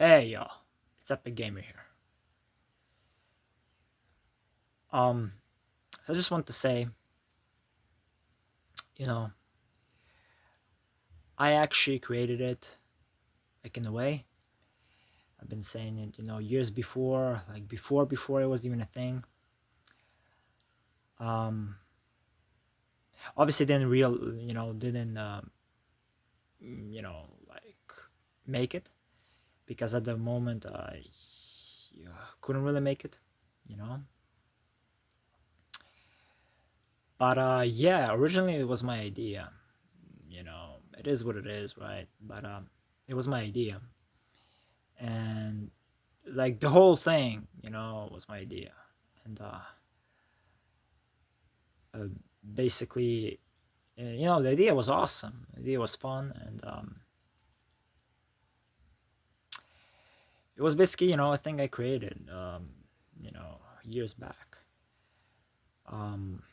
Hey y'all, it's Epic Gamer here. Um, so I just want to say, you know, I actually created it, like in a way. I've been saying it, years before, like before it was even a thing. Um, Obviously didn't like make it because at the moment I couldn't really make it, you know. But yeah, originally it was my idea. It is what it is, right? But it was my idea, and like the whole thing, was my idea, and uh, basically, the idea was awesome. The idea was fun, and it was basically, a thing I created, years back. Um,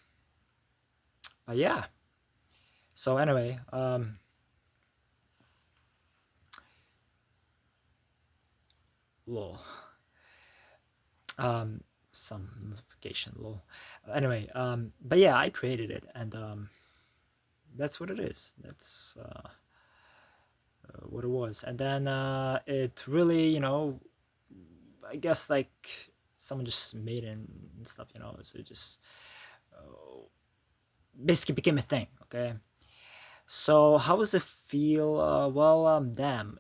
but yeah. So anyway, lol. Um, some notification, lol. Anyway, but yeah, I created it, and that's what it is. That's what it was. And then it really, I guess like someone just made it and stuff, so it just basically became a thing. Okay. So how does it feel? Well, damn.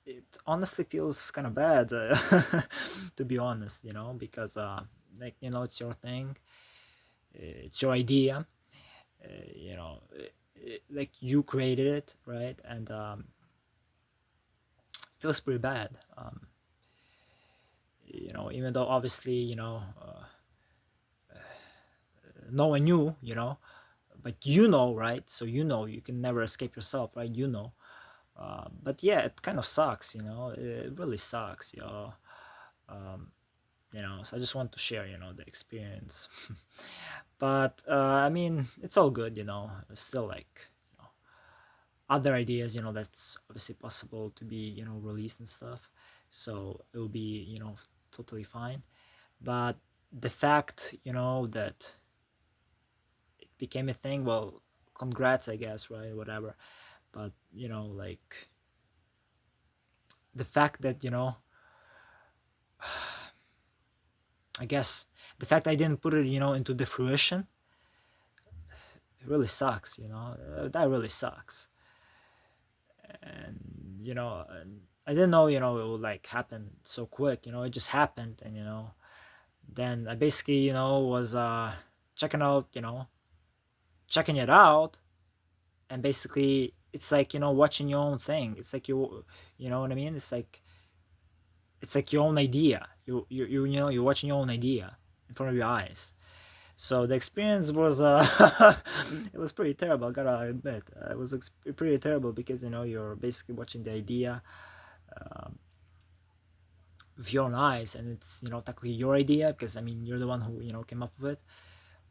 It honestly feels kind of bad, to be honest, because like it's your thing, it's your idea, like you created it, right? And it feels pretty bad. Even though obviously, no one knew, but right? So you can never escape yourself, right? But yeah, it kind of sucks, it really sucks, um, so I just want to share, the experience. But I mean, it's all good, it's still like, other ideas, that's obviously possible to be, released and stuff, so it will be, totally fine. But the fact, that it became a thing, well, congrats, I guess, right? Whatever. But like the fact that I guess the fact I didn't put it, into the fruition, it really sucks. That really sucks. And I didn't know, it would like happen so quick. It just happened, and then I basically, was checking out, checking it out, and basically it's like watching your own thing. It's like you know what I mean. It's like your own idea. You're watching your own idea in front of your eyes. So the experience was it was pretty terrible. I gotta admit, it was pretty terrible because you're basically watching the idea um, with your own eyes, and it's technically your idea because I mean you're the one who came up with it,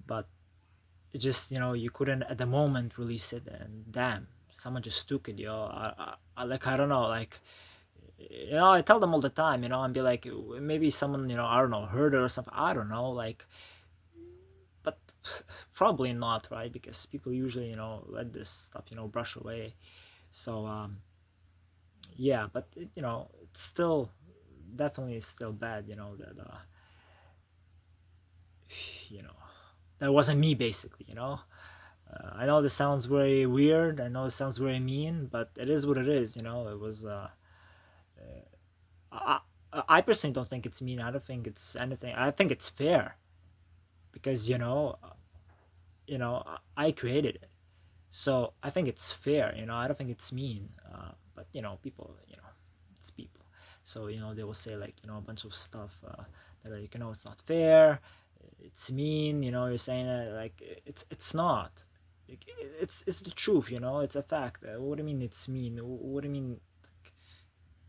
but it just you couldn't at the moment release it, and damn, someone just took it. Like I don't know, like I tell them all the time, and be like, maybe someone, I don't know, heard it or something. I don't know, like, but probably not, right? Because people usually, let this stuff, brush away. So, yeah, but it's still definitely still bad, that, you know, that wasn't me, basically, I know this sounds very weird. I know it sounds very mean, but it is what it is. It was. I, I personally don't think it's mean. I don't think it's anything. I think it's fair because I created it, so I think it's fair. I don't think it's mean. But people, it's people. So they will say like a bunch of stuff that like it's not fair. It's mean. You're saying that like it's not. Like, it's the truth. It's a fact. What do you mean it's mean? What do you mean?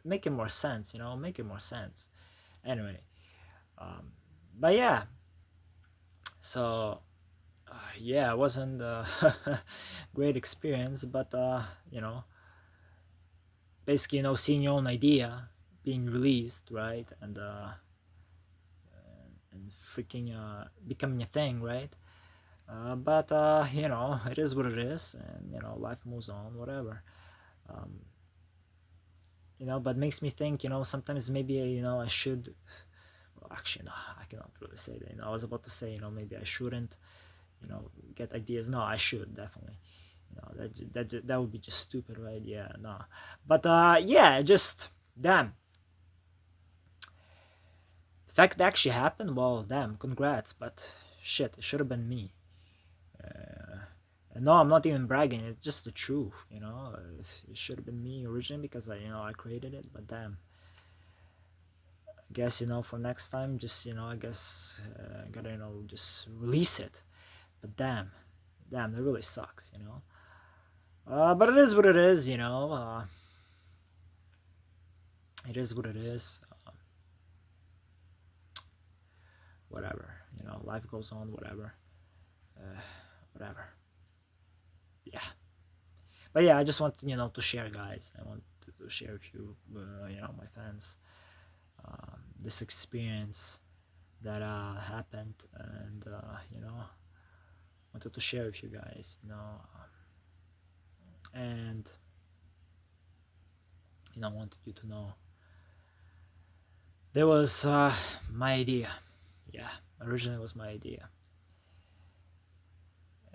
Make it more sense. Make it more sense. Anyway, um, but yeah. So yeah, it wasn't a great experience, but basically, seeing your own idea being released, right? And freaking becoming a thing, right? But you know, it is what it is, and you know, life moves on, whatever. Um, you know, but makes me think, you know, sometimes maybe you know I should. Well, actually, no, I cannot really say that. You know, I was about to say, you know, maybe I shouldn't. You know, get ideas. No, I should definitely. You know, that would be just stupid, right? Yeah, no. But yeah, just damn. The fact it actually happened, well, damn, congrats. But shit, it should have been me. Uh, no, I'm not even bragging. It's just the truth, you know. It should have been me originally because I, you know, I created it. But damn, I guess you know for next time, just you know, I guess gotta you know just release it. But damn, that really sucks, you know. But it is what it is, you know. It is what it is. Whatever, you know. Life goes on. Whatever, uh, whatever. Yeah. But yeah, I just want you know to share, guys. I want to share with you, you know, my fans, this experience that happened, and you know, wanted to share with you guys, you know, and you know, wanted you to know there was my idea. Yeah, originally it was my idea,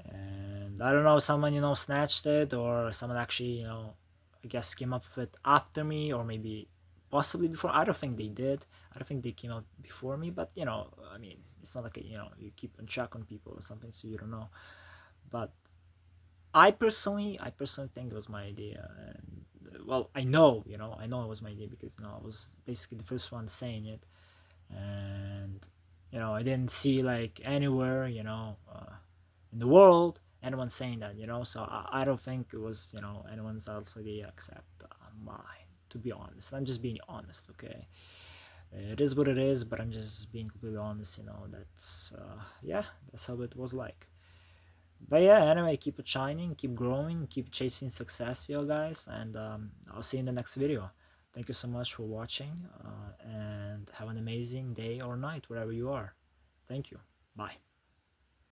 and I don't know, someone you know snatched it, or someone actually you know, I guess came up with it after me, or maybe possibly before. I don't think they did. I don't think they came out before me, but you know, I mean, it's not like you know you keep on track on people or something, so you don't know. But I personally think it was my idea, and well, I know, you know, I know it was my idea because you know I was basically the first one saying it, and you know, I didn't see like anywhere, you know, in the world anyone saying that, you know, so I don't think it was, you know, anyone's else idea except mine. To be honest, I'm just being honest, okay? It is what it is, but I'm just being completely honest, you know. That's yeah, that's how it was like. But yeah, anyway, keep it shining, keep growing, keep chasing success, you guys, and I'll see you in the next video. Thank you so much for watching, and have an amazing day or night wherever you are. Thank you. Bye.